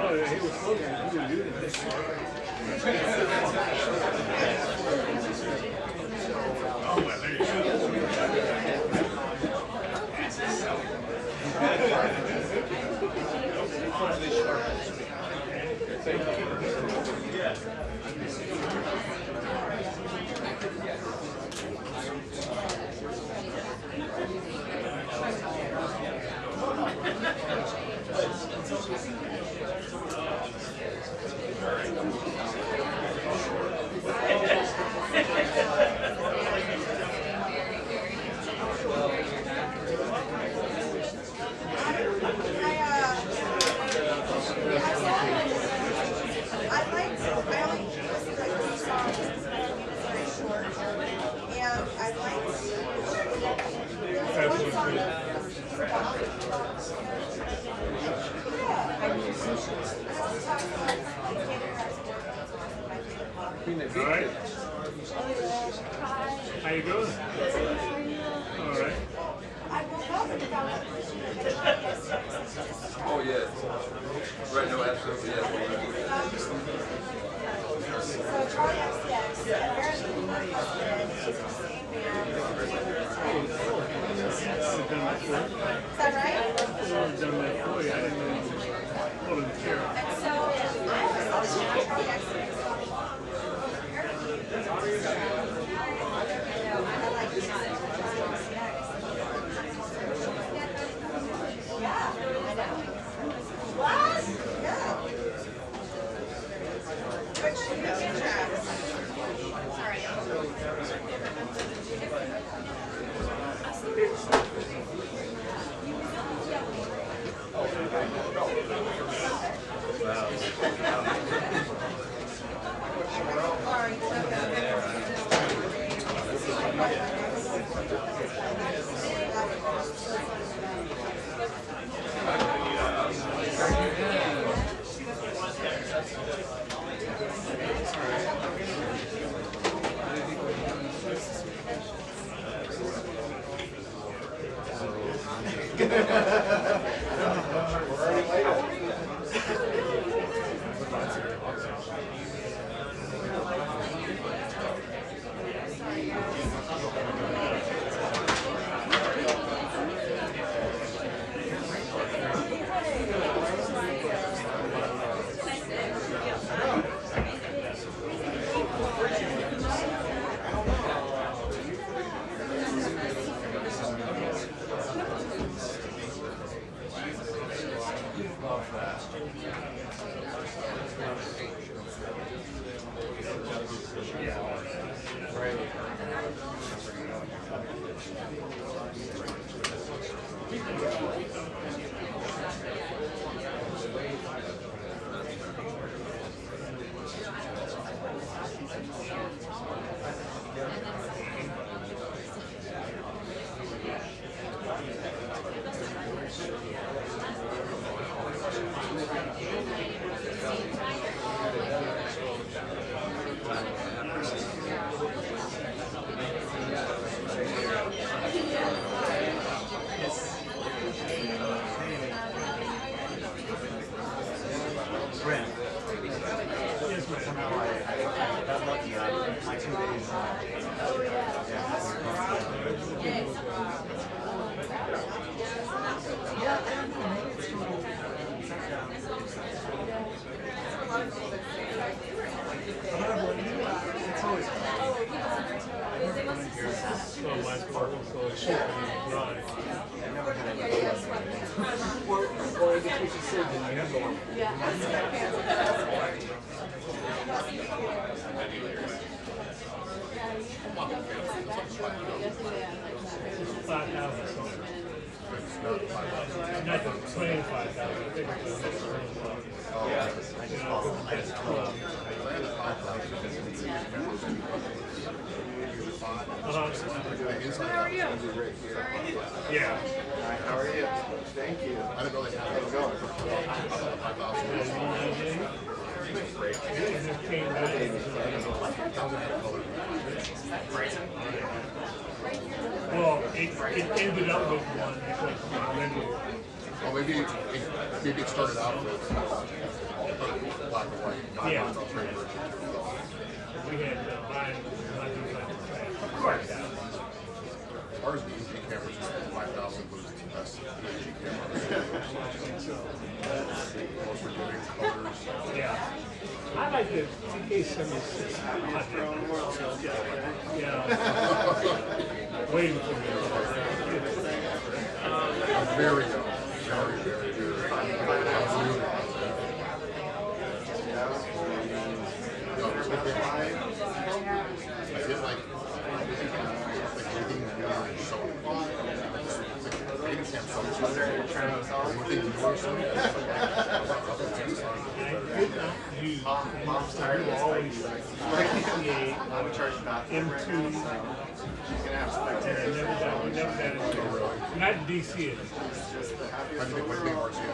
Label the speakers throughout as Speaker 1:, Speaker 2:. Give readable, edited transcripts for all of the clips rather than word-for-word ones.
Speaker 1: Alright. How you doing? Alright.
Speaker 2: Oh, yeah. Right, no, absolutely, yeah.
Speaker 3: So Charlie XCX, apparently is that right?
Speaker 1: I've done that for you. I didn't know you wouldn't care.
Speaker 3: And so I always thought that Charlie XCX
Speaker 1: How are you? Yeah.
Speaker 4: How are you? Thank you. I didn't really have it going.
Speaker 1: Well, it ended up with one because
Speaker 4: Well, maybe it started out with
Speaker 1: Yeah. We had buying like trash. Of course.
Speaker 4: Ours, the UV cameras, is 5,000, but it's the best UV camera. Most forgiving colors.
Speaker 1: Yeah. I like the TK-76. Yeah. Waiting for me.
Speaker 4: Very young. Very, very, very. I did like
Speaker 1: not DC.
Speaker 4: What do you think of RCA?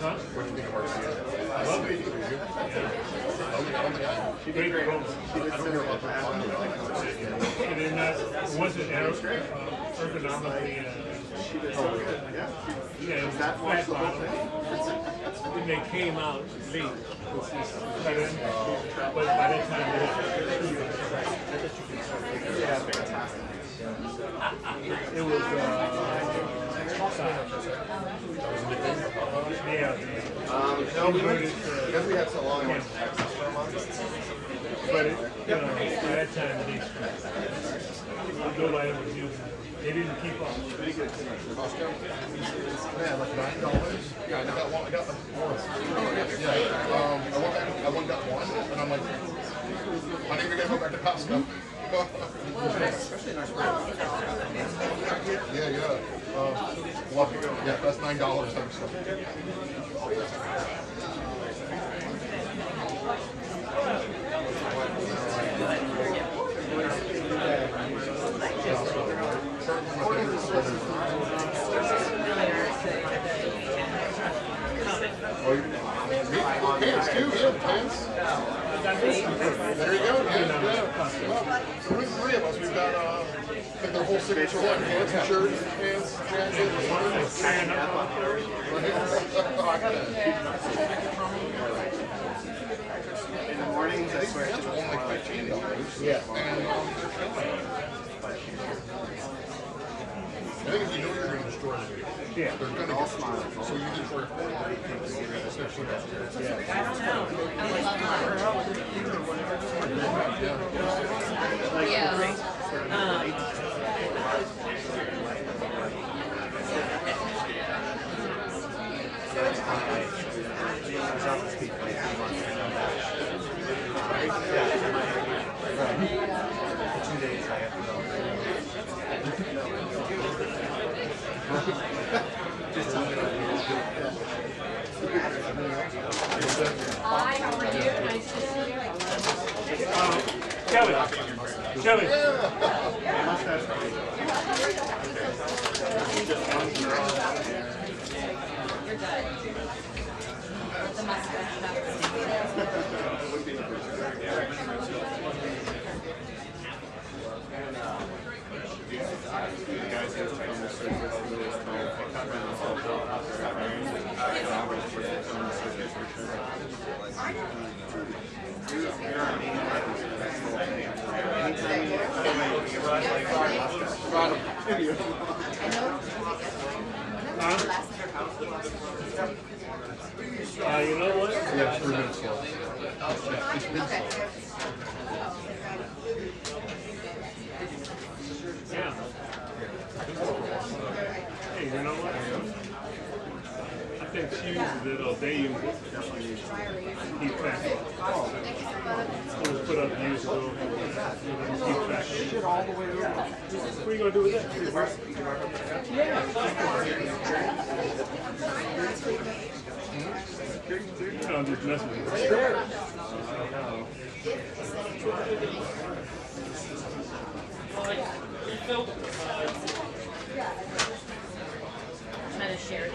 Speaker 1: Huh?
Speaker 4: What do you think of RCA?
Speaker 1: I love it. Great program.
Speaker 4: I don't hear about that.
Speaker 1: And then wasn't ergonomically, yeah, it was flat bottom. Then they came out late, which is better. But by that time, they had it was yeah.
Speaker 4: No, because we had so long.
Speaker 1: But it, by that time, nobody was using it. They didn't keep up.
Speaker 4: Yeah, like $9. Yeah, I got one. I got one. Yeah, I got one, and I'm like, I'm not even gonna go back to Costco. Yeah. Yeah, that's $9. Pants too, yeah, pants. There you go, yeah. Three of us, we've got their whole signature line, pants, shirts, pants, jackets.
Speaker 5: In the mornings, I swear
Speaker 4: Pants are only like $15.
Speaker 1: Yeah.
Speaker 4: I think if you know you're going to destroy them,
Speaker 1: Yeah.
Speaker 4: they're going to get smart. So you destroy it.
Speaker 6: Hi, how are you? Nice to see you.
Speaker 1: Kelly. You're good. The mustache stuff. You know what?
Speaker 4: Yeah, 3 minutes left. It's been slow.
Speaker 1: Yeah. Hey, you know what? I think she uses it, or they use it. Keep track. It was put up years ago. Keep track. Shit all the way over. What are you going to do with that? Yeah. I'm just messing with it. Sure.
Speaker 6: Try to share it.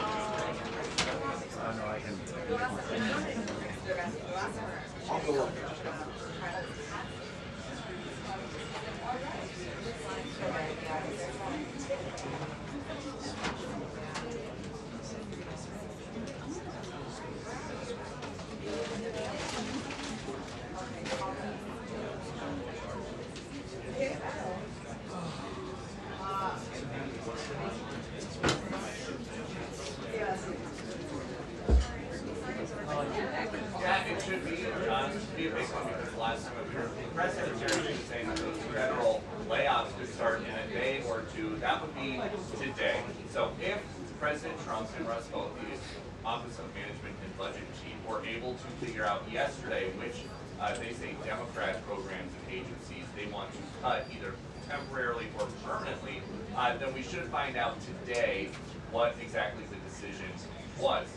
Speaker 7: Yeah, it should be. It should be a big one because last time we were the press secretary was saying that those federal layoffs could start in a day or two. That would be today. So if President Trump and Russ both, the Office of Management and Budget Chief, were able to figure out yesterday which they say Democrat programs and agencies they want to cut either temporarily or permanently, then we should find out today what exactly the decision was.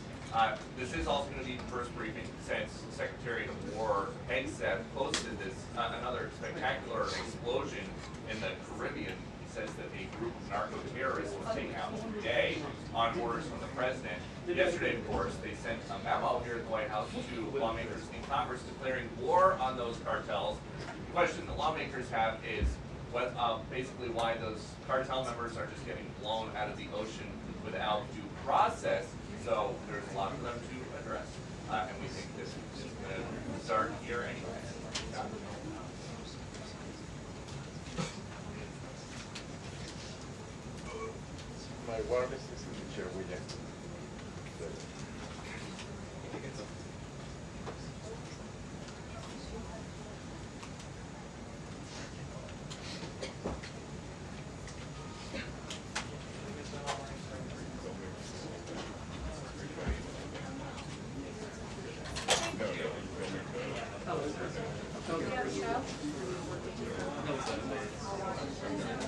Speaker 7: This is also going to be the first briefing since Secretary of War Hegseth posted this another spectacular explosion in the Caribbean. He says that a group of narco-terrorists was taken out today on orders from the president. Yesterday, of course, they sent a memo here at the White House to lawmakers in Congress declaring war on those cartels. The question the lawmakers have is what, basically why those cartel members are just getting blown out of the ocean without due process. So there's a lot for them to address, and we think this is going to start here anyway.
Speaker 2: My wireless is in the chair, William.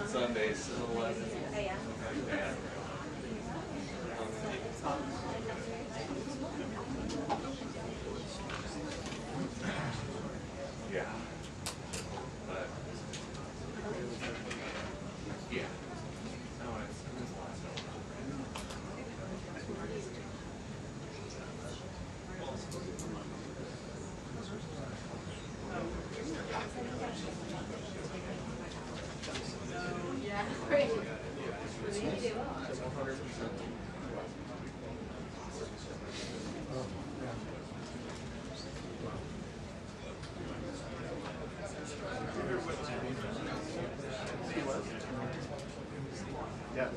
Speaker 2: Sundays, 11. Yeah. But, yeah. No, it's last over.
Speaker 6: Yeah, great. What do you do?
Speaker 5: Yeah.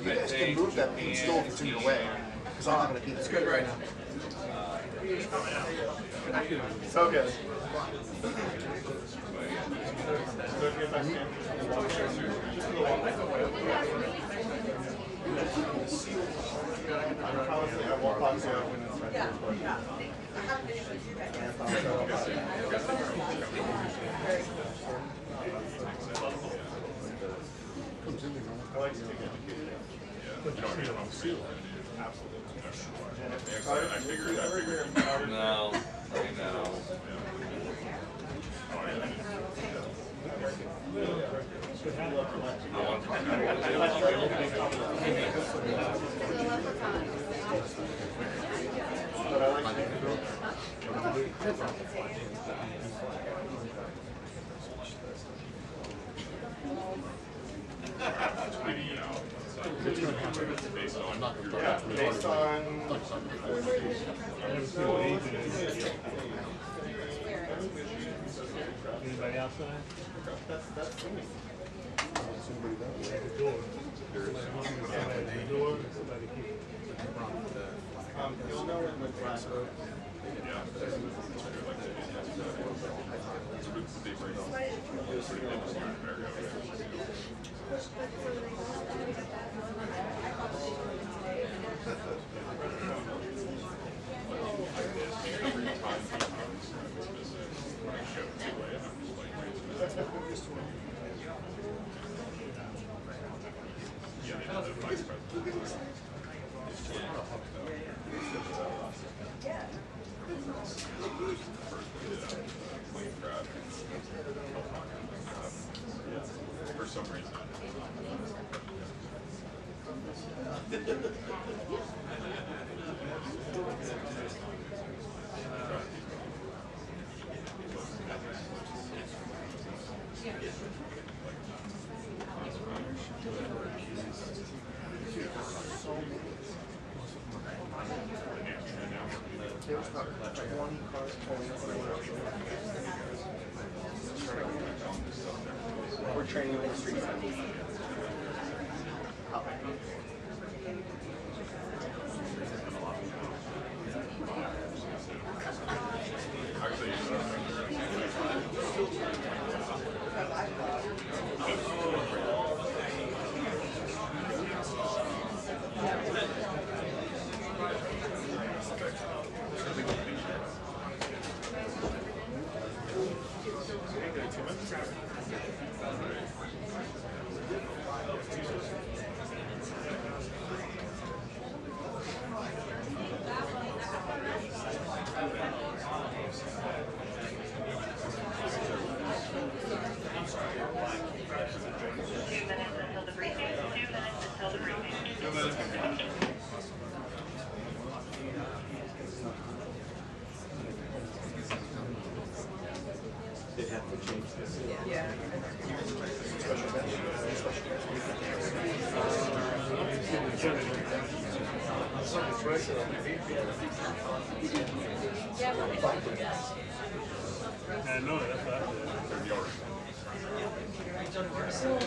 Speaker 2: You guys can move that main stove that's in your way, because I'm not going to be there. It's good right now.
Speaker 5: So good. I won't talk to you when it's ready.
Speaker 3: Yeah. I haven't been able to do that yet.
Speaker 5: I like to take educated.
Speaker 2: No, I know.
Speaker 5: Based on
Speaker 1: Anybody outside?
Speaker 5: that's me.
Speaker 1: Somebody at the door. Somebody at the door, somebody here.
Speaker 5: You'll know when the class goes.
Speaker 8: For some reason.
Speaker 2: there's about 20 cars pulling up on the road. We're training on the streets. They'd have to change this.
Speaker 3: Yeah.
Speaker 1: I know that's what I said.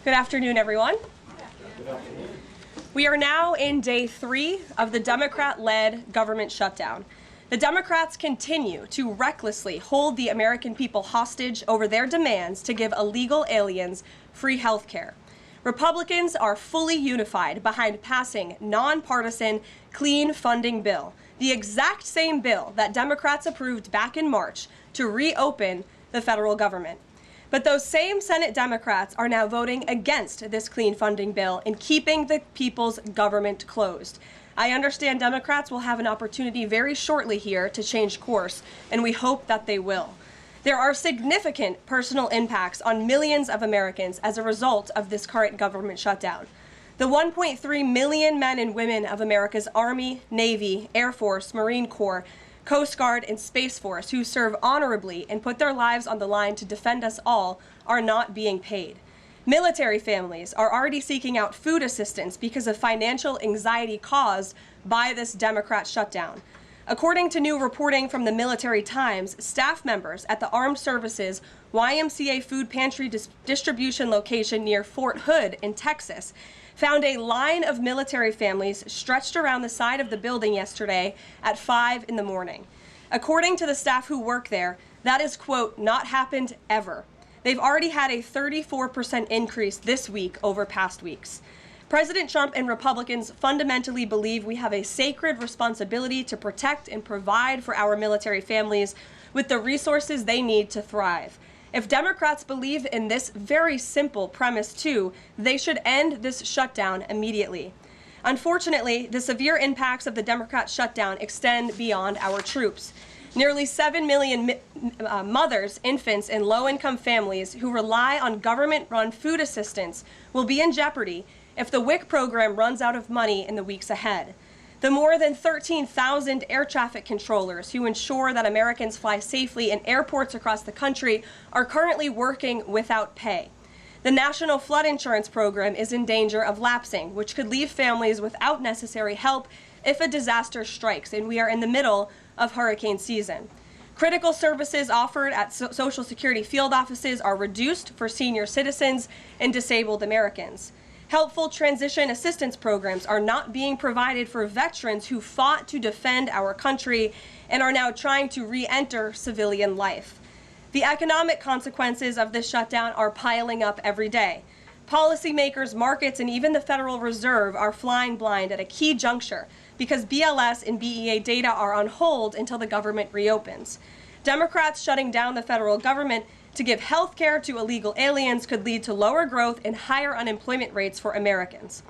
Speaker 9: Good afternoon, everyone. We are now in day 3 of the Democrat-led government shutdown. The Democrats continue to recklessly hold the American people hostage over their demands to give illegal aliens free health care. Republicans are fully unified behind passing nonpartisan clean funding bill, the exact same bill that Democrats approved back in March to reopen the federal government. But those same Senate Democrats are now voting against this clean funding bill and keeping the people's government closed. I understand Democrats will have an opportunity very shortly here to change course, and we hope that they will. There are significant personal impacts on millions of Americans as a result of this current government shutdown. The 1.3 million men and women of America's Army, Navy, Air Force, Marine Corps, Coast Guard, and Space Force who serve honorably and put their lives on the line to defend us all are not being paid. Military families are already seeking out food assistance because of financial anxiety caused by this Democrat shutdown. According to new reporting from the Military Times, staff members at the Armed Services YMCA food pantry distribution location near Fort Hood in Texas found a line of military families stretched around the side of the building yesterday at 5 in the morning. According to the staff who work there, that is, quote, not happened ever. They've already had a 34% increase this week over past weeks. President Trump and Republicans fundamentally believe we have a sacred responsibility to protect and provide for our military families with the resources they need to thrive. If Democrats believe in this very simple premise too, they should end this shutdown immediately. Unfortunately, the severe impacts of the Democrat shutdown extend beyond our troops. Nearly 7 million mothers, infants, and low-income families who rely on government-run food assistance will be in jeopardy if the WIC program runs out of money in the weeks ahead. The more than 13,000 air traffic controllers who ensure that Americans fly safely in airports across the country are currently working without pay. The National Flood Insurance Program is in danger of lapsing, which could leave families without necessary help if a disaster strikes, and we are in the middle of hurricane season. Critical services offered at Social Security field offices are reduced for senior citizens and disabled Americans. Helpful transition assistance programs are not being provided for veterans who fought to defend our country and are now trying to re-enter civilian life. The economic consequences of this shutdown are piling up every day. Policymakers, markets, and even the Federal Reserve are flying blind at a key juncture because BLS and BEA data are on hold until the government reopens. Democrats shutting down the federal government to give health care to illegal aliens could lead to lower growth and higher unemployment rates for Americans.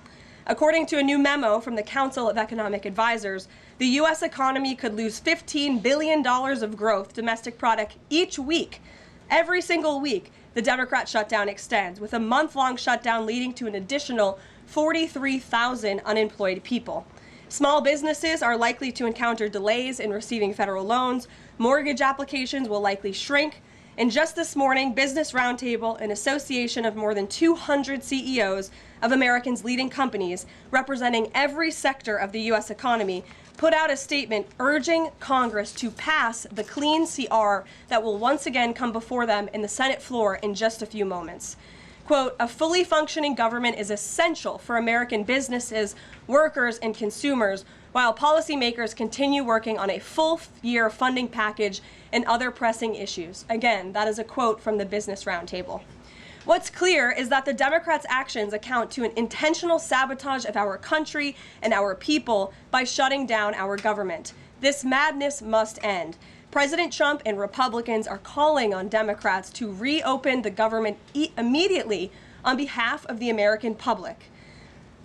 Speaker 9: According to a new memo from the Council of Economic Advisors, the U.S. economy could lose $15 billion of growth domestic product each week. Every single week, the Democrat shutdown extends, with a month-long shutdown leading to an additional 43,000 unemployed people. Small businesses are likely to encounter delays in receiving federal loans. Mortgage applications will likely shrink. And just this morning, Business Roundtable, an association of more than 200 CEOs of Americans' leading companies representing every sector of the U.S. economy, put out a statement urging Congress to pass the clean CR that will once again come before them in the Senate floor in just a few moments. Quote, a fully functioning government is essential for American businesses, workers, and consumers, while policymakers continue working on a full-year funding package and other pressing issues. Again, that is a quote from the Business Roundtable. What's clear is that the Democrats' actions account to an intentional sabotage of our country and our people by shutting down our government. This madness must end. President Trump and Republicans are calling on Democrats to reopen the government immediately on behalf of the American public.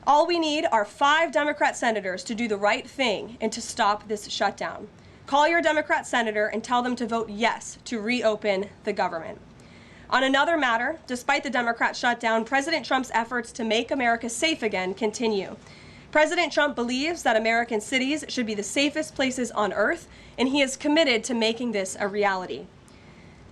Speaker 9: All we need are 5 Democrat senators to do the right thing and to stop this shutdown. Call your Democrat senator and tell them to vote yes to reopen the government. On another matter, despite the Democrat shutdown, President Trump's efforts to make America safe again continue. President Trump believes that American cities should be the safest places on earth, and he is committed to making this a reality.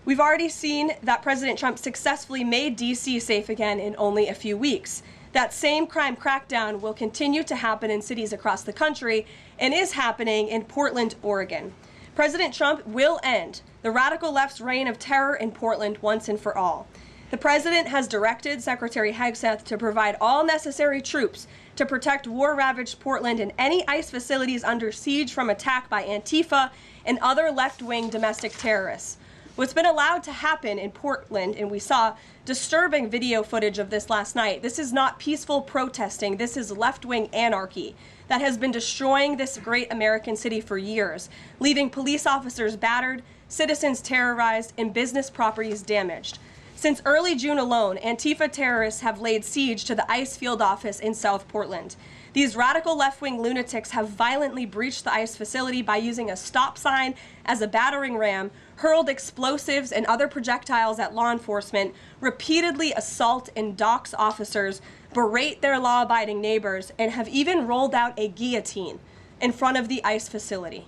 Speaker 9: We've already seen that President Trump successfully made D.C. safe again in only a few weeks. That same crime crackdown will continue to happen in cities across the country and is happening in Portland, Oregon. President Trump will end the radical left's reign of terror in Portland once and for all. The president has directed Secretary Hegseth to provide all necessary troops to protect war-ravaged Portland and any ICE facilities under siege from attack by Antifa and other left-wing domestic terrorists. What's been allowed to happen in Portland, and we saw disturbing video footage of this last night, this is not peaceful protesting, this is left-wing anarchy that has been destroying this great American city for years, leaving police officers battered, citizens terrorized, and business properties damaged. Since early June alone, Antifa terrorists have laid siege to the ICE field office in South Portland. These radical left-wing lunatics have violently breached the ICE facility by using a stop sign as a battering ram, hurled explosives and other projectiles at law enforcement, repeatedly assault and dox officers, berate their law-abiding neighbors, and have even rolled out a guillotine in front of the ICE facility.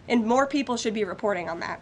Speaker 9: And more people should be reporting on that.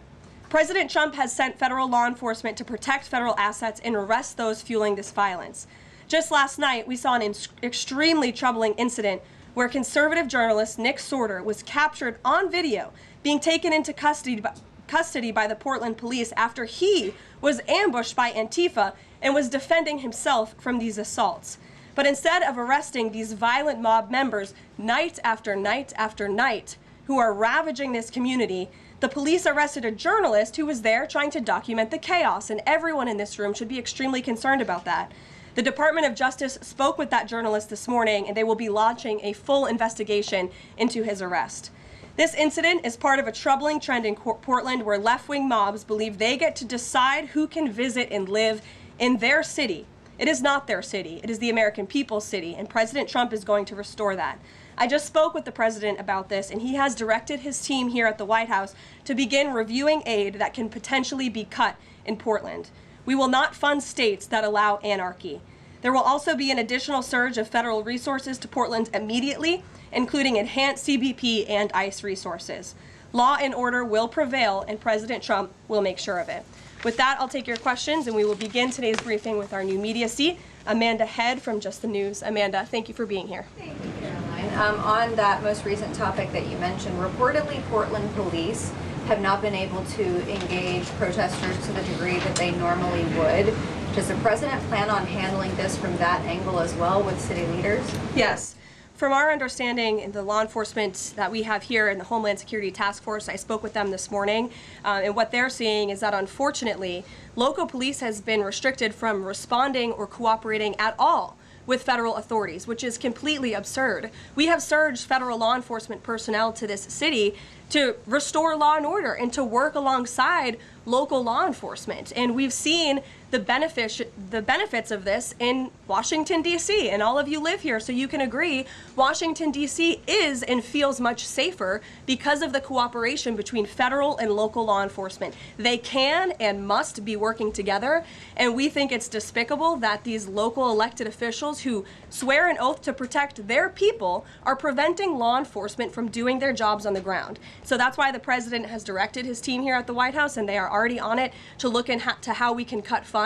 Speaker 9: President Trump has sent federal law enforcement to protect federal assets and arrest those fueling this violence. Just last night, we saw an extremely troubling incident where conservative journalist Nick Sorter was captured on video being taken into custody by the Portland police after he was ambushed by Antifa and was defending himself from these assaults. But instead of arresting these violent mob members night after night after night who are ravaging this community, the police arrested a journalist who was there trying to document the chaos, and everyone in this room should be extremely concerned about that. The Department of Justice spoke with that journalist this morning, and they will be launching a full investigation into his arrest. This incident is part of a troubling trend in Portland where left-wing mobs believe they get to decide who can visit and live in their city. It is not their city. It is the American people's city, and President Trump is going to restore that. I just spoke with the president about this, and he has directed his team here at the White House to begin reviewing aid that can potentially be cut in Portland. We will not fund states that allow anarchy. There will also be an additional surge of federal resources to Portland immediately, including enhanced CBP and ICE resources. Law and order will prevail, and President Trump will make sure of it. With that, I'll take your questions, and we will begin today's briefing with our new media seat, Amanda Head from Just the News. Amanda, thank you for being here.
Speaker 10: Thank you, Caroline. On that most recent topic that you mentioned, reportedly Portland police have not been able to engage protesters to the degree that they normally would. Does the president plan on handling this from that angle as well with city leaders?
Speaker 9: Yes. From our understanding, the law enforcement that we have here in the Homeland Security Task Force, I spoke with them this morning, and what they're seeing is that unfortunately, local police has been restricted from responding or cooperating at all with federal authorities, which is completely absurd. We have surged federal law enforcement personnel to this city to restore law and order and to work alongside local law enforcement. And we've seen the benefits of this in Washington, D.C. And all of you live here, so you can agree Washington, D.C. is and feels much safer because of the cooperation between federal and local law enforcement. They can and must be working together, and we think it's despicable that these local elected officials who swear an oath to protect their people are preventing law enforcement from doing their jobs on the ground. So that's why the president has directed his team here at the White House, and they are already on it to look into how we can cut funds.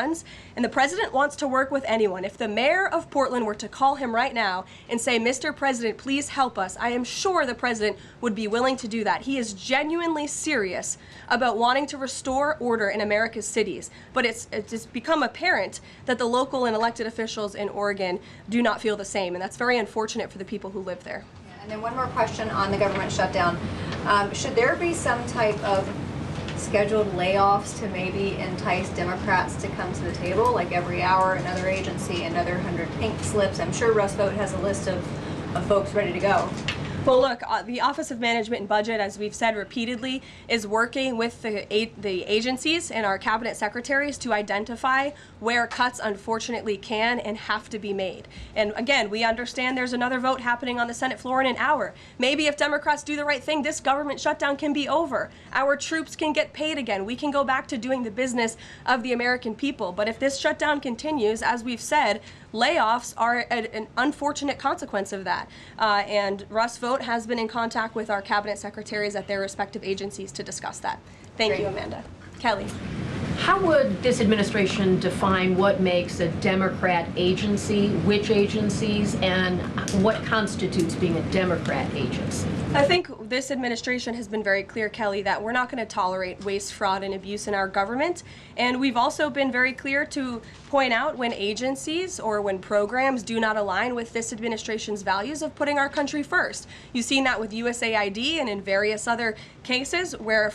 Speaker 9: And the president wants to work with anyone. If the mayor of Portland were to call him right now and say, "Mr. President, please help us," I am sure the president would be willing to do that. He is genuinely serious about wanting to restore order in America's cities. But it's become apparent that the local and elected officials in Oregon do not feel the same, and that's very unfortunate for the people who live there.
Speaker 10: And then one more question on the government shutdown. Should there be some type of scheduled layoffs to maybe entice Democrats to come to the table, like every hour another agency, another 100 pink slips? I'm sure Russ Vought has a list of folks ready to go.
Speaker 9: Well, look, the Office of Management and Budget, as we've said repeatedly, is working with the agencies and our cabinet secretaries to identify where cuts unfortunately can and have to be made. And again, we understand there's another vote happening on the Senate floor in an hour. Maybe if Democrats do the right thing, this government shutdown can be over. Our troops can get paid again. We can go back to doing the business of the American people. But if this shutdown continues, as we've said, layoffs are an unfortunate consequence of that. And Russ Vought has been in contact with our cabinet secretaries at their respective agencies to discuss that. Thank you, Amanda. Kelly.
Speaker 11: How would this administration define what makes a Democrat agency, which agencies, and what constitutes being a Democrat agency?
Speaker 9: I think this administration has been very clear, Kelly, that we're not going to tolerate waste, fraud, and abuse in our government. And we've also been very clear to point out when agencies or when programs do not align with this administration's values of putting our country first. You've seen that with USAID and in various other cases where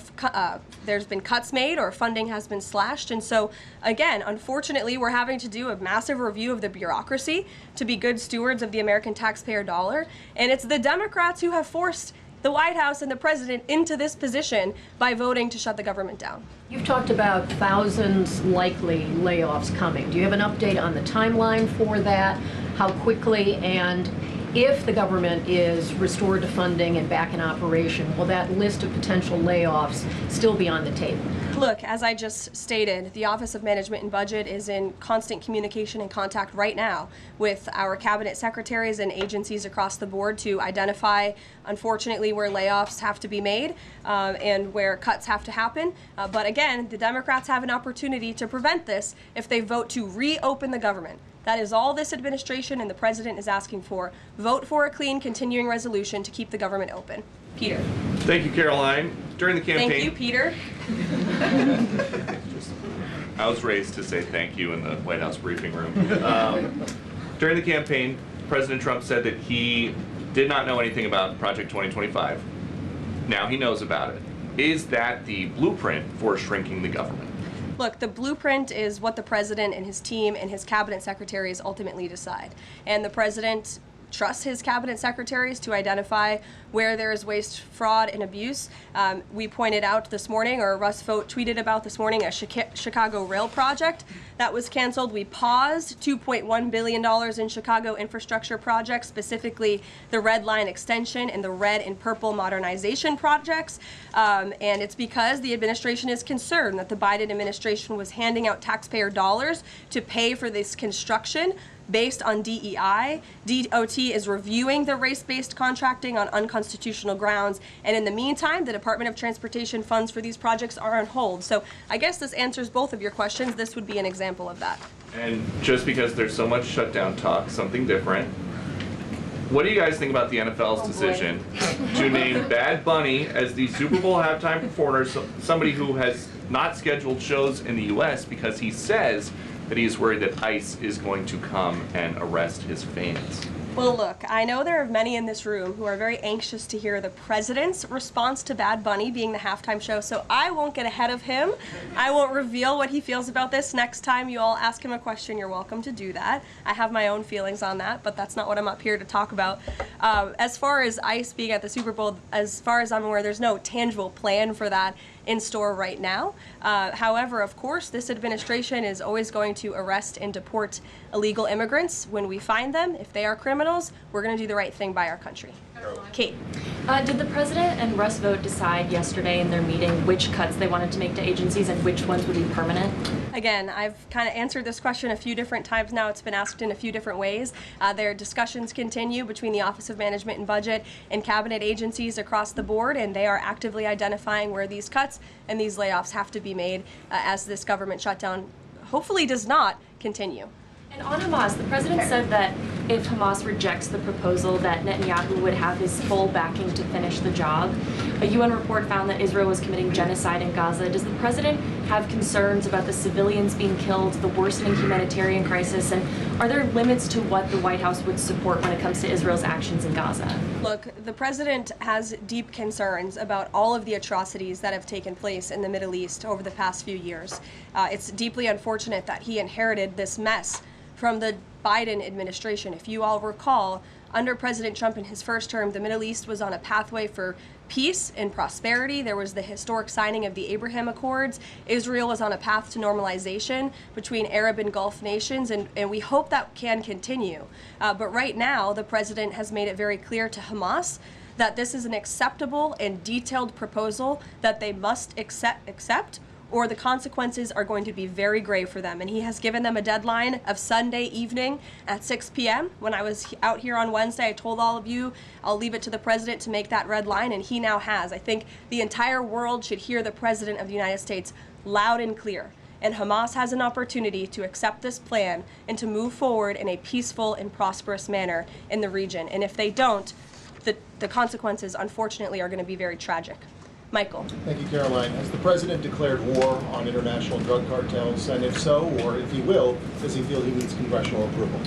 Speaker 9: there's been cuts made or funding has been slashed. And so, again, unfortunately, we're having to do a massive review of the bureaucracy to be good stewards of the American taxpayer dollar. And it's the Democrats who have forced the White House and the president into this position by voting to shut the government down.
Speaker 11: You've talked about thousands likely layoffs coming. Do you have an update on the timeline for that? How quickly? And if the government is restored to funding and back in operation, will that list of potential layoffs still be on the table?
Speaker 9: Look, as I just stated, the Office of Management and Budget is in constant communication and contact right now with our cabinet secretaries and agencies across the board to identify, unfortunately, where layoffs have to be made and where cuts have to happen. But again, the Democrats have an opportunity to prevent this if they vote to reopen the government. That is all this administration and the president is asking for. Vote for a clean, continuing resolution to keep the government open. Peter.
Speaker 12: Thank you, Caroline. During the campaign...
Speaker 9: Thank you, Peter.
Speaker 12: I was raised to say thank you in the White House briefing room. During the campaign, President Trump said that he did not know anything about Project 2025. Now he knows about it. Is that the blueprint for shrinking the government?
Speaker 9: Look, the blueprint is what the president and his team and his cabinet secretaries ultimately decide. And the president trusts his cabinet secretaries to identify where there is waste, fraud, and abuse. We pointed out this morning, or Russ Vogt tweeted about this morning, a Chicago rail project that was canceled. We paused $2.1 billion in Chicago infrastructure projects, specifically the Red Line extension and the red and purple modernization projects. And it's because the administration is concerned that the Biden administration was handing out taxpayer dollars to pay for this construction based on DEI. DOT is reviewing the race-based contracting on unconstitutional grounds, and in the meantime, the Department of Transportation funds for these projects are on hold. So I guess this answers both of your questions. This would be an example of that.
Speaker 12: And just because there's so much shutdown talk, something different. What do you guys think about the NFL's decision to name Bad Bunny as the Super Bowl halftime performer, somebody who has not scheduled shows in the U.S. because he says that he's worried that ICE is going to come and arrest his fans?
Speaker 9: Well, look, I know there are many in this room who are very anxious to hear the president's response to Bad Bunny being the halftime show, so I won't get ahead of him. I won't reveal what he feels about this. Next time you all ask him a question, you're welcome to do that. I have my own feelings on that, but that's not what I'm up here to talk about. As far as ICE being at the Super Bowl, as far as I'm aware, there's no tangible plan for that in store right now. However, of course, this administration is always going to arrest and deport illegal immigrants when we find them. If they are criminals, we're going to do the right thing by our country. Kate.
Speaker 13: Did the president and Russ Vogt decide yesterday in their meeting which cuts they wanted to make to agencies and which ones would be permanent?
Speaker 9: Again, I've kind of answered this question a few different times now. It's been asked in a few different ways. Their discussions continue between the Office of Management and Budget and cabinet agencies across the board, and they are actively identifying where these cuts and these layoffs have to be made as this government shutdown hopefully does not continue.
Speaker 13: And on Hamas, the president said that if Hamas rejects the proposal that Netanyahu would have his full backing to finish the job. A UN report found that Israel was committing genocide in Gaza. Does the president have concerns about the civilians being killed, the worsening humanitarian crisis, and are there limits to what the White House would support when it comes to Israel's actions in Gaza?
Speaker 9: Look, the president has deep concerns about all of the atrocities that have taken place in the Middle East over the past few years. It's deeply unfortunate that he inherited this mess from the Biden administration. If you all recall, under President Trump in his first term, the Middle East was on a pathway for peace and prosperity. There was the historic signing of the Abraham Accords. Israel was on a path to normalization between Arab and Gulf nations, and we hope that can continue. But right now, the president has made it very clear to Hamas that this is an acceptable and detailed proposal that they must accept, or the consequences are going to be very grave for them. And he has given them a deadline of Sunday evening at 6 p.m. When I was out here on Wednesday, I told all of you, I'll leave it to the president to make that red line, and he now has. I think the entire world should hear the president of the United States loud and clear. And Hamas has an opportunity to accept this plan and to move forward in a peaceful and prosperous manner in the region. And if they don't, the consequences, unfortunately, are going to be very tragic. Michael.
Speaker 5: Thank you, Caroline. Has the president declared war on international drug cartels? And if so, or if he will, does he feel he needs congressional approval?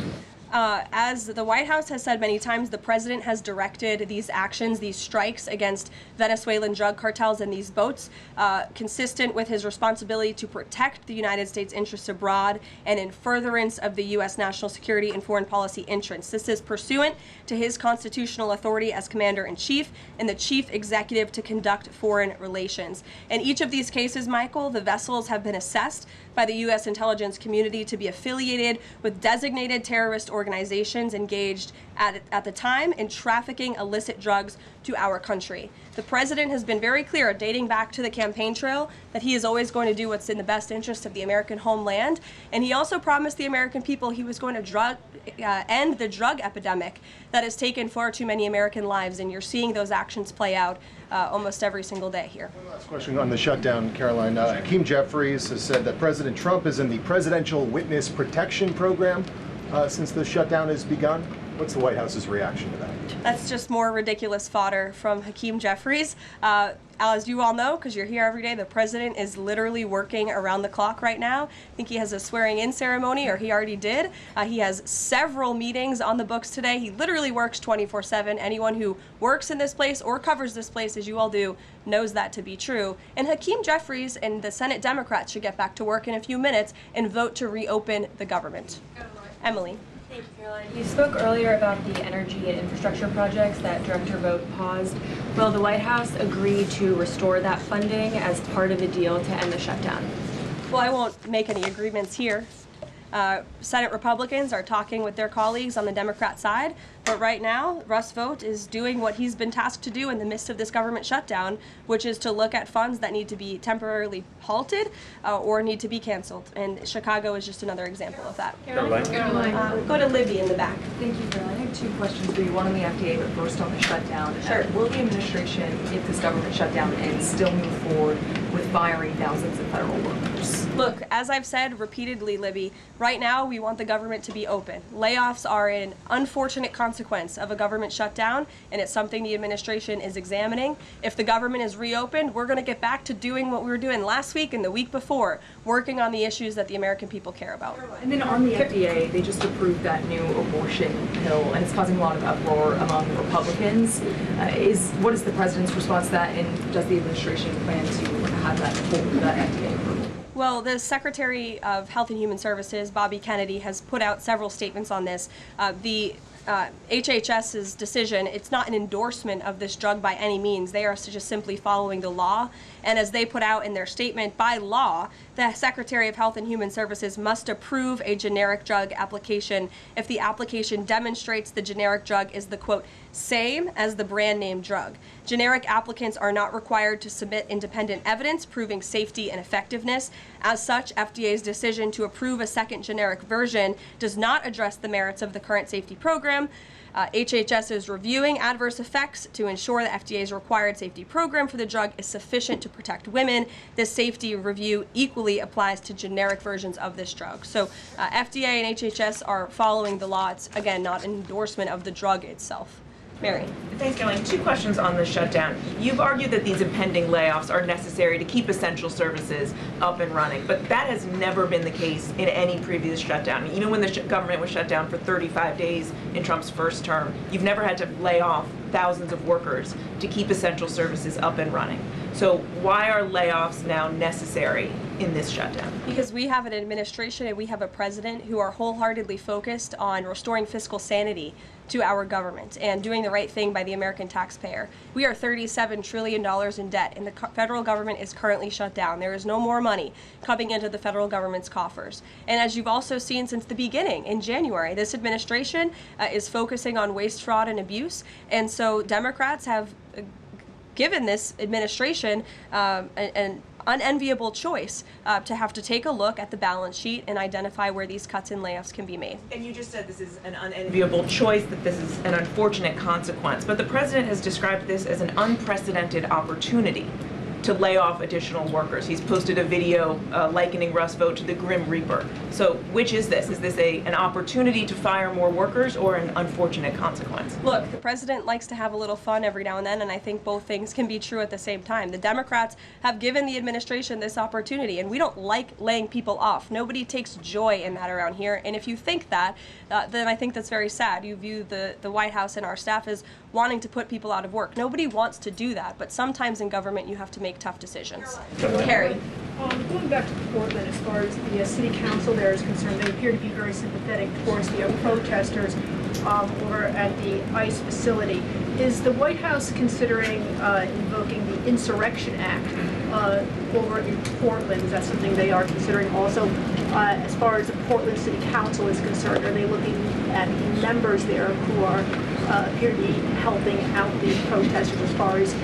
Speaker 9: As the White House has said many times, the president has directed these actions, these strikes against Venezuelan drug cartels and these boats, consistent with his responsibility to protect the United States interests abroad and in furtherance of the U.S. national security and foreign policy interests. This is pursuant to his constitutional authority as commander-in-chief and the chief executive to conduct foreign relations. In each of these cases, Michael, the vessels have been assessed by the U.S. intelligence community to be affiliated with designated terrorist organizations engaged at the time in trafficking illicit drugs to our country. The president has been very clear, dating back to the campaign trail, that he is always going to do what's in the best interest of the American homeland. And he also promised the American people he was going to end the drug epidemic that has taken far too many American lives. And you're seeing those actions play out almost every single day here.
Speaker 5: One last question on the shutdown, Caroline. Hakeem Jeffries has said that President Trump is in the Presidential Witness Protection Program since the shutdown has begun. What's the White House's reaction to that?
Speaker 9: That's just more ridiculous fodder from Hakeem Jeffries. As you all know, because you're here every day, the president is literally working around the clock right now. I think he has a swearing-in ceremony, or he already did. He has several meetings on the books today. He literally works 24/7. Anyone who works in this place or covers this place, as you all do, knows that to be true. And Hakeem Jeffries and the Senate Democrats should get back to work in a few minutes and vote to reopen the government. Emily.
Speaker 13: Thank you, Caroline. You spoke earlier about the energy and infrastructure projects that Director Vogt paused. Will the White House agree to restore that funding as part of the deal to end the shutdown?
Speaker 9: Well, I won't make any agreements here. Senate Republicans are talking with their colleagues on the Democrat side, but right now, Russ Vought is doing what he's been tasked to do in the midst of this government shutdown, which is to look at funds that need to be temporarily halted or need to be canceled. And Chicago is just another example of that.
Speaker 13: Caroline.
Speaker 9: Go to Libby in the back.
Speaker 14: Thank you, Caroline. I have two questions for you. One on the FDA, but first on the shutdown.
Speaker 9: Sure.
Speaker 14: Will the administration, if this government shutdown ends, still move forward with firing thousands of federal workers?
Speaker 9: Look, as I've said repeatedly, Libby, right now we want the government to be open. Layoffs are an unfortunate consequence of a government shutdown, and it's something the administration is examining. If the government is reopened, we're going to get back to doing what we were doing last week and the week before, working on the issues that the American people care about.
Speaker 14: And then on the FDA, they just approved that new abortion pill, and it's causing a lot of uproar among Republicans. What is the president's response to that, and does the administration plan to have that FDA approval?
Speaker 9: Well, the Secretary of Health and Human Services, Bobby Kennedy, has put out several statements on this. The HHS's decision, it's not an endorsement of this drug by any means. They are just simply following the law. And as they put out in their statement, by law, the Secretary of Health and Human Services must approve a generic drug application if the application demonstrates the generic drug is the, quote, same as the brand name drug. Generic applicants are not required to submit independent evidence proving safety and effectiveness. As such, FDA's decision to approve a second generic version does not address the merits of the current safety program. HHS is reviewing adverse effects to ensure the FDA's required safety program for the drug is sufficient to protect women. This safety review equally applies to generic versions of this drug. So FDA and HHS are following the law. It's, again, not an endorsement of the drug itself. Mary.
Speaker 15: Thanks, Caroline. Two questions on the shutdown. You've argued that these impending layoffs are necessary to keep essential services up and running, but that has never been the case in any previous shutdown. Even when the government was shut down for 35 days in Trump's first term, you've never had to lay off thousands of workers to keep essential services up and running. So why are layoffs now necessary in this shutdown?
Speaker 9: Because we have an administration and we have a president who are wholeheartedly focused on restoring fiscal sanity to our government and doing the right thing by the American taxpayer. We are $37 trillion in debt, and the federal government is currently shut down. There is no more money coming into the federal government's coffers. And as you've also seen since the beginning, in January, this administration is focusing on waste, fraud, and abuse. And so Democrats have given this administration an unenviable choice to have to take a look at the balance sheet and identify where these cuts and layoffs can be made.
Speaker 15: And you just said this is an unenviable choice, that this is an unfortunate consequence, but the president has described this as an unprecedented opportunity to lay off additional workers. He's posted a video likening Russ Vought to the Grim Reaper. So which is this? Is this an opportunity to fire more workers or an unfortunate consequence?
Speaker 9: Look, the president likes to have a little fun every now and then, and I think both things can be true at the same time. The Democrats have given the administration this opportunity, and we don't like laying people off. Nobody takes joy in that around here, and if you think that, then I think that's very sad. You view the White House and our staff as wanting to put people out of work. Nobody wants to do that, but sometimes in government you have to make tough decisions. Carrie.
Speaker 16: Going back to Portland, as far as the city council there is concerned, they appear to be very sympathetic towards the protesters over at the ICE facility. Is the White House considering invoking the Insurrection Act over in Portland? Is that something they are considering? Also, as far as the Portland City Council is concerned, are they looking at the members there who are appear to be helping out the protesters as far as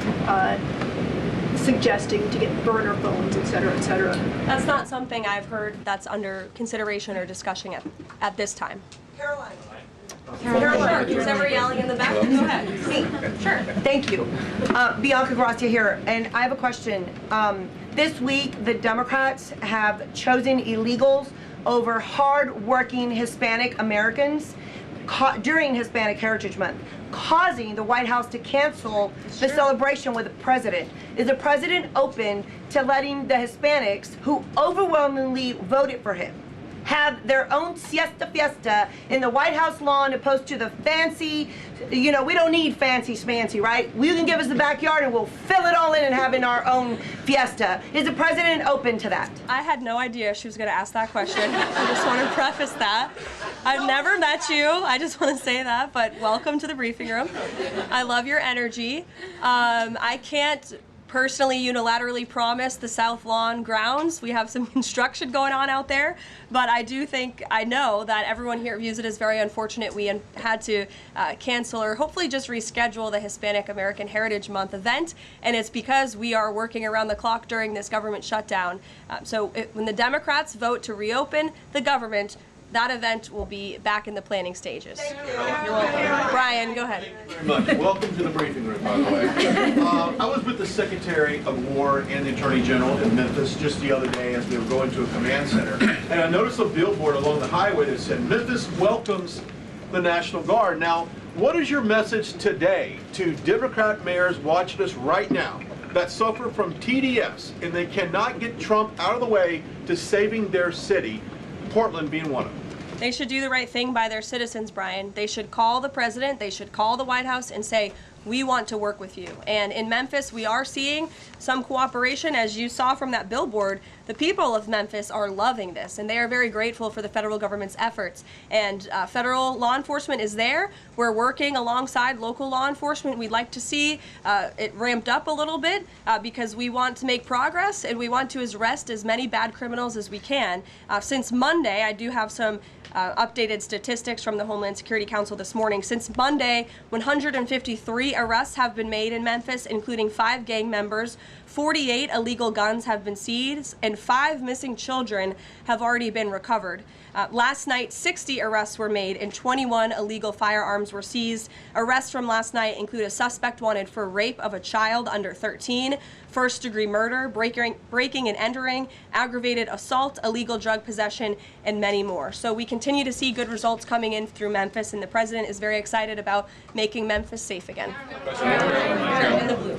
Speaker 16: suggesting to get burner phones, et cetera, et cetera?
Speaker 9: That's not something I've heard that's under consideration or discussion at this time.
Speaker 3: Karoline.
Speaker 9: Caroline, who's ever yelling in the back? Go ahead.
Speaker 17: Me. Sure. Thank you. Bianca Gracia here, and I have a question. This week, the Democrats have chosen illegals over hard-working Hispanic Americans during Hispanic Heritage Month, causing the White House to cancel the celebration with the president. Is the president open to letting the Hispanics, who overwhelmingly voted for him, have their own siesta fiesta in the White House lawn opposed to the fancy, we don't need fancy schmancy, right? You can give us the backyard and we'll fill it all in and have in our own fiesta. Is the president open to that?
Speaker 9: I had no idea she was going to ask that question. I just want to preface that. I've never met you. I just want to say that, but welcome to the briefing room. I love your energy. I can't personally unilaterally promise the South Lawn grounds. We have some construction going on out there, but I know that everyone here views it as very unfortunate we had to cancel or hopefully just reschedule the Hispanic American Heritage Month event, and it's because we are working around the clock during this government shutdown. When the Democrats vote to reopen the government, that event will be back in the planning stages. You're welcome. Brian, go ahead.
Speaker 18: Very much. Welcome to the briefing room, by the way. I was with the Secretary of War and the Attorney General in Memphis just the other day as they were going to a command center. And I noticed a billboard along the highway that said, "Memphis welcomes the National Guard." Now, what is your message today to Democrat mayors watching us right now that suffer from TDS and they cannot get Trump out of the way to saving their city, Portland being one of them?
Speaker 9: They should do the right thing by their citizens, Brian. They should call the president, they should call the White House and say, we want to work with you. And in Memphis, we are seeing some cooperation. As you saw from that billboard, the people of Memphis are loving this, and they are very grateful for the federal government's efforts. And federal law enforcement is there. We're working alongside local law enforcement. We'd like to see it ramped up a little bit because we want to make progress, and we want to arrest as many bad criminals as we can. Since Monday, I do have some updated statistics from the Homeland Security Council this morning. Since Monday, 153 arrests have been made in Memphis, including 5 gang members. 48 illegal guns have been seized, and 5 missing children have already been recovered. Last night, 60 arrests were made and 21 illegal firearms were seized. Arrests from last night include a suspect wanted for rape of a child under 13, first-degree murder, breaking and entering, aggravated assault, illegal drug possession, and many more. So we continue to see good results coming in through Memphis, and the president is very excited about making Memphis safe again.
Speaker 6: In the blue.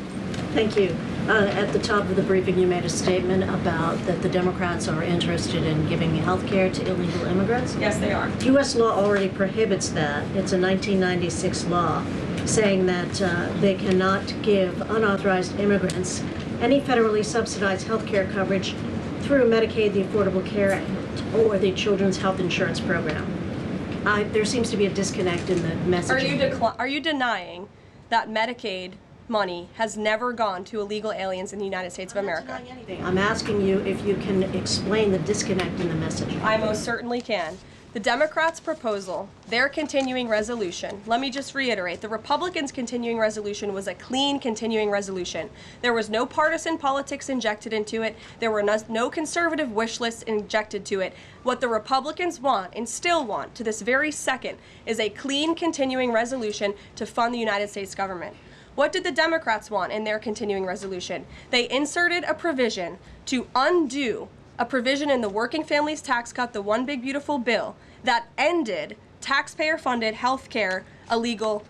Speaker 6: Thank you. At the top of the briefing, you made a statement about that the Democrats are interested in giving health care to illegal immigrants.
Speaker 9: Yes, they are.
Speaker 6: U.S. law already prohibits that. It's a 1996 law saying that they cannot give unauthorized immigrants any federally subsidized health care coverage through Medicaid, the Affordable Care Act, or the Children's Health Insurance Program. There seems to be a disconnect in the messaging.
Speaker 9: Are you denying that Medicaid money has never gone to illegal aliens in the United States of America?
Speaker 6: I'm asking you if you can explain the disconnect in the message.
Speaker 9: I most certainly can. The Democrats' proposal, their continuing resolution, let me just reiterate, the Republicans' continuing resolution was a clean continuing resolution. There was no partisan politics injected into it. There were no conservative wish lists injected to it. What the Republicans want, and still want to this very second, is a clean continuing resolution to fund the United States government. What did the Democrats want in their continuing resolution? They inserted a provision to undo a provision in the Working Families Tax Cut, the One Big Beautiful Bill, that ended taxpayer-funded health care illegal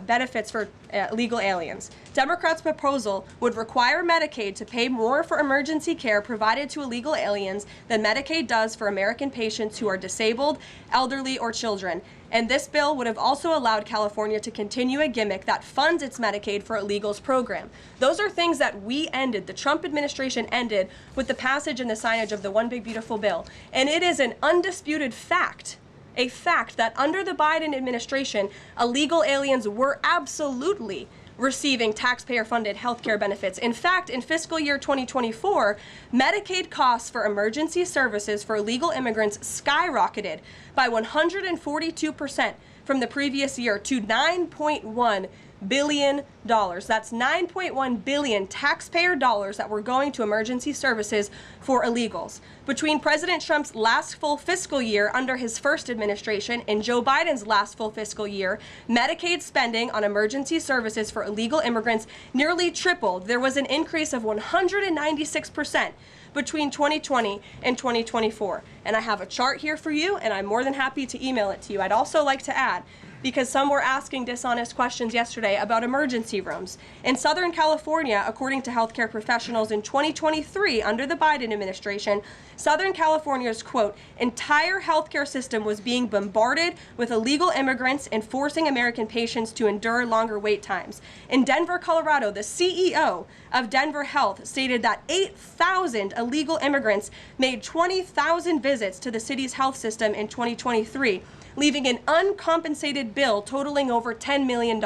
Speaker 9: benefits for illegal aliens. Democrats' proposal would require Medicaid to pay more for emergency care provided to illegal aliens than Medicaid does for American patients who are disabled, elderly, or children. And this bill would have also allowed California to continue a gimmick that funds its Medicaid for Illegals program. Those are things that we ended, the Trump administration ended, with the passage and the signage of the One Big Beautiful Bill. And it is an undisputed fact, a fact that under the Biden administration, illegal aliens were absolutely receiving taxpayer-funded health care benefits. In fact, in fiscal year 2024, Medicaid costs for emergency services for illegal immigrants skyrocketed by 142% from the previous year to $9.1 billion. That's $9.1 billion taxpayer dollars that were going to emergency services for illegals. Between President Trump's last full fiscal year under his first administration and Joe Biden's last full fiscal year, Medicaid spending on emergency services for illegal immigrants nearly tripled. There was an increase of 196% between 2020 and 2024. And I have a chart here for you, and I'm more than happy to email it to you. I'd also like to add, because some were asking dishonest questions yesterday about emergency rooms. In Southern California, according to healthcare professionals in 2023, under the Biden administration, Southern California's, quote, entire healthcare system was being bombarded with illegal immigrants and forcing American patients to endure longer wait times. In Denver, Colorado, the CEO of Denver Health stated that 8,000 illegal immigrants made 20,000 visits to the city's health system in 2023, leaving an uncompensated bill totaling over $10 million.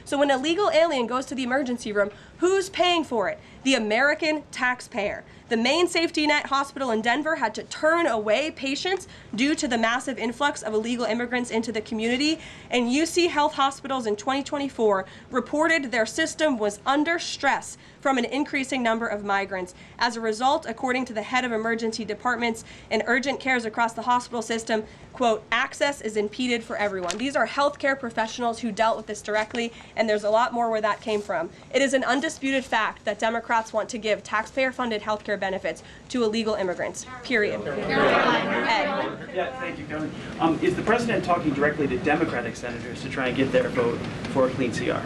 Speaker 9: So when an illegal alien goes to the emergency room, who's paying for it? The American taxpayer. The Maine Safety Net Hospital in Denver had to turn away patients due to the massive influx of illegal immigrants into the community, and UC Health Hospitals in 2024 reported their system was under stress from an increasing number of migrants. As a result, according to the head of emergency departments and urgent cares across the hospital system, quote, access is impeded for everyone. These are healthcare professionals who dealt with this directly, and there's a lot more where that came from. It is an undisputed fact that Democrats want to give taxpayer-funded healthcare benefits to illegal immigrants, period. Ed.
Speaker 19: Yeah, thank you, Karoline. Is the president talking directly to Democratic senators to try and get their vote for a clean CR?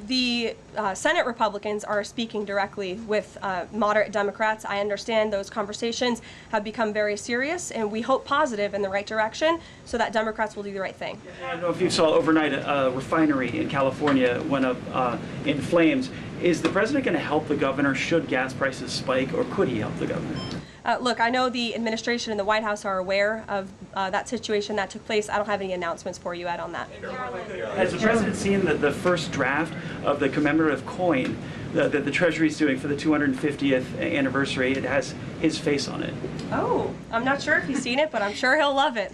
Speaker 9: The Senate Republicans are speaking directly with moderate Democrats. I understand those conversations have become very serious, and we hope positive in the right direction so that Democrats will do the right thing.
Speaker 19: I don't know if you saw overnight a refinery in California went up in flames. Is the president going to help the governor should gas prices spike, or could he help the governor?
Speaker 9: Look, I know the administration and the White House are aware of that situation that took place. I don't have any announcements for you, Ed, on that.
Speaker 19: Has the president seen the first draft of the commemorative coin that the Treasury is doing for the 250th anniversary? It has his face on it.
Speaker 9: Oh, I'm not sure if he's seen it, but I'm sure he'll love it.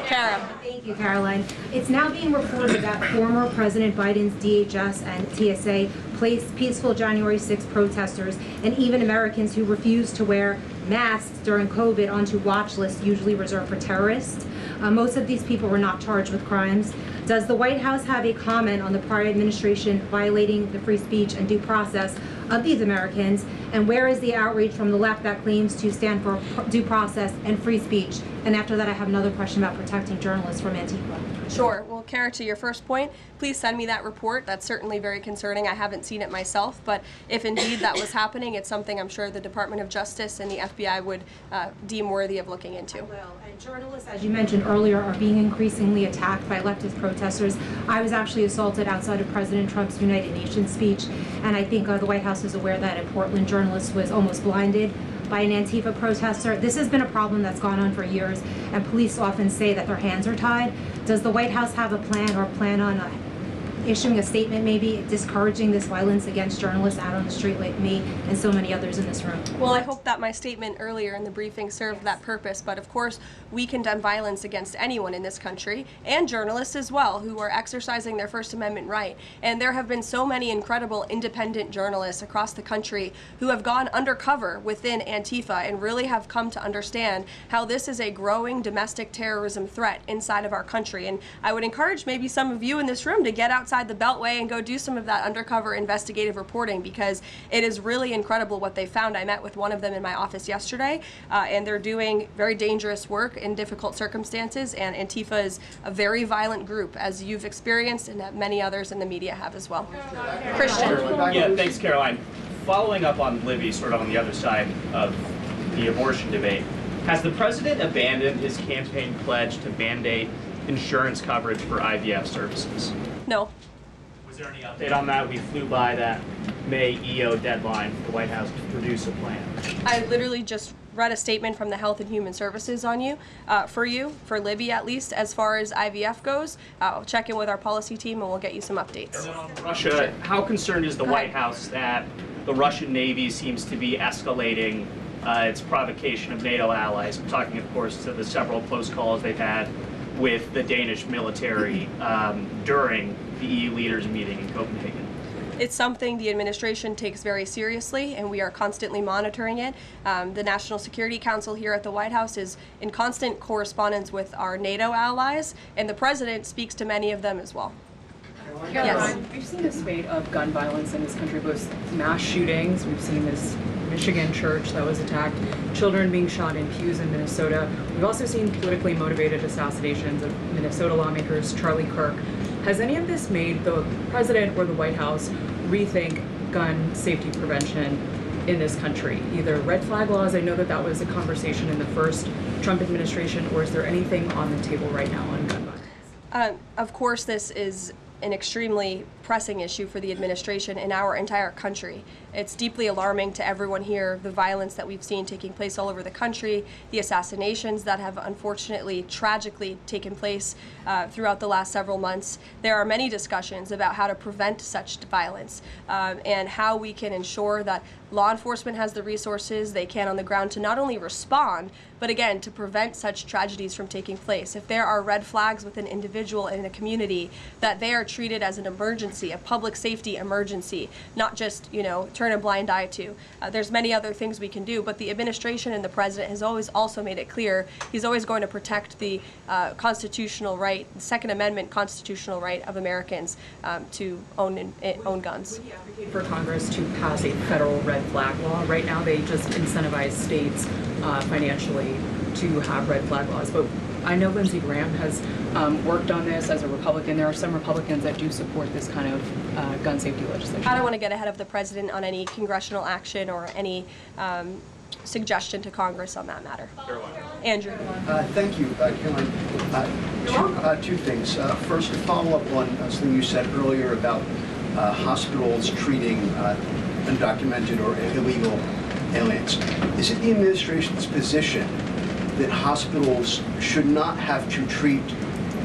Speaker 9: Kara.
Speaker 20: Thank you, Caroline. It's now being reported that former President Biden's DHS and TSA placed peaceful January 6 protesters and even Americans who refused to wear masks during COVID onto watch lists usually reserved for terrorists. Most of these people were not charged with crimes. Does the White House have a comment on the prior administration violating the free speech and due process of these Americans? And where is the outrage from the left that claims to stand for due process and free speech? And after that, I have another question about protecting journalists from Antifa.
Speaker 9: Sure. Well, Kara, to your first point, please send me that report. That's certainly very concerning. I haven't seen it myself, but if indeed that was happening, it's something I'm sure the Department of Justice and the FBI would deem worthy of looking into.
Speaker 20: And journalists, as you mentioned earlier, are being increasingly attacked by leftist protesters. I was actually assaulted outside of President Trump's United Nations speech, and I think the White House is aware that a Portland journalist was almost blinded by an Antifa protester. This has been a problem that's gone on for years, and police often say that their hands are tied. Does the White House have a plan or plan on issuing a statement maybe discouraging this violence against journalists out on the street like me and so many others in this room?
Speaker 9: Well, I hope that my statement earlier in the briefing served that purpose, but of course we condemn violence against anyone in this country, and journalists as well, who are exercising their First Amendment right. And there have been so many incredible independent journalists across the country who have gone undercover within Antifa and really have come to understand how this is a growing domestic terrorism threat inside of our country. And I would encourage maybe some of you in this room to get outside the Beltway and go do some of that undercover investigative reporting, because it is really incredible what they found. I met with one of them in my office yesterday, and they're doing very dangerous work in difficult circumstances, and Antifa is a very violent group, as you've experienced and that many others in the media have as well. Christian.
Speaker 21: Yeah, thanks, Caroline. Following up on Libby, sort of on the other side of the abortion debate, has the president abandoned his campaign pledge to mandate insurance coverage for IVF services?
Speaker 9: No.
Speaker 21: Was there any update on that? We flew by that May EO deadline for the White House to produce a plan?
Speaker 9: I literally just read a statement from the Health and Human Services on for Libby at least, as far as IVF goes. I'll check in with our policy team and we'll get you some updates.
Speaker 21: And then on Russia, how concerned is the White House that the Russian Navy seems to be escalating its provocation of NATO allies? I'm talking, of course, to the several close calls they've had with the Danish military during the EU leaders meeting in Copenhagen.
Speaker 9: It's something the administration takes very seriously, and we are constantly monitoring it. The National Security Council here at the White House is in constant correspondence with our NATO allies, and the president speaks to many of them as well.
Speaker 14: Yes. We've seen a spate of gun violence in this country, both mass shootings. We've seen this Michigan church that was attacked, children being shot in pews in Minnesota. We've also seen politically motivated assassinations of Minnesota lawmakers, Charlie Kirk. Has any of this made the president or the White House rethink gun safety prevention in this country? Either red flag laws, I know that that was a conversation in the first Trump administration, or is there anything on the table right now on gun violence?
Speaker 9: Of course, this is an extremely pressing issue for the administration in our entire country. It's deeply alarming to everyone here, the violence that we've seen taking place all over the country, the assassinations that have unfortunately, tragically taken place throughout the last several months. There are many discussions about how to prevent such violence and how we can ensure that law enforcement has the resources they can on the ground to not only respond, but again, to prevent such tragedies from taking place. If there are red flags with an individual in a community, that they are treated as an emergency, a public safety emergency, not just, turn a blind eye to. There's many other things we can do, but the administration and the president has always also made it clear he's always going to protect the constitutional right, the Second Amendment constitutional right of Americans to own guns.
Speaker 14: Would you advocate for Congress to pass a federal red flag law? Right now they just incentivize states financially to have red flag laws, but I know Lindsey Graham has worked on this as a Republican. There are some Republicans that do support this kind of gun safety legislation.
Speaker 9: I don't want to get ahead of the president on any congressional action or any suggestion to Congress on that matter. Andrew.
Speaker 4: Thank you, Caroline. Two things. First, to follow up on something you said earlier about hospitals treating undocumented or illegal aliens. Is it the administration's position that hospitals should not have to treat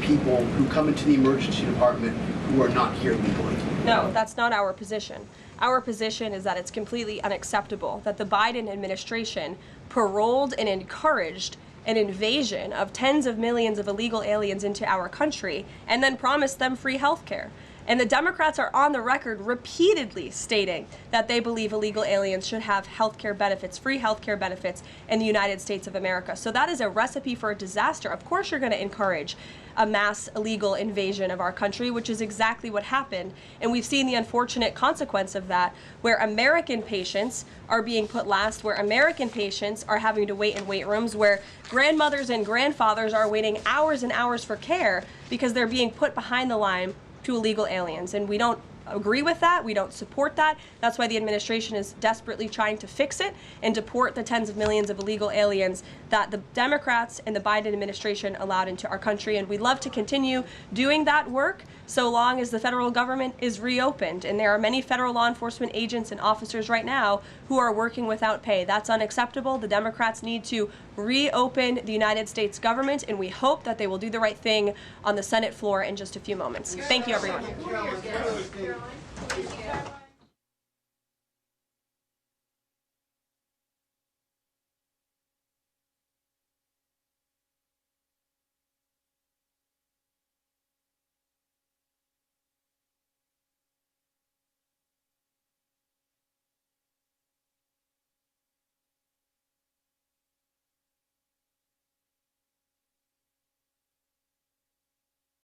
Speaker 4: people who come into the emergency department who are not here legally?
Speaker 9: No, that's not our position. Our position is that it's completely unacceptable that the Biden administration paroled and encouraged an invasion of tens of millions of illegal aliens into our country and then promised them free health care. And the Democrats are on the record repeatedly stating that they believe illegal aliens should have health care benefits, free health care benefits in the United States of America. So that is a recipe for a disaster. Of course you're going to encourage a mass illegal invasion of our country, which is exactly what happened. And we've seen the unfortunate consequence of that, where American patients are being put last, where American patients are having to wait in wait rooms, where grandmothers and grandfathers are waiting hours and hours for care because they're being put behind the line to illegal aliens. And we don't agree with that. We don't support that. That's why the administration is desperately trying to fix it and deport the tens of millions of illegal aliens that the Democrats and the Biden administration allowed into our country. And we'd love to continue doing that work so long as the federal government is reopened. And there are many federal law enforcement agents and officers right now who are working without pay. That's unacceptable. The Democrats need to reopen the United States government, and we hope that they will do the right thing on the Senate floor in just a few moments. Thank you, everyone.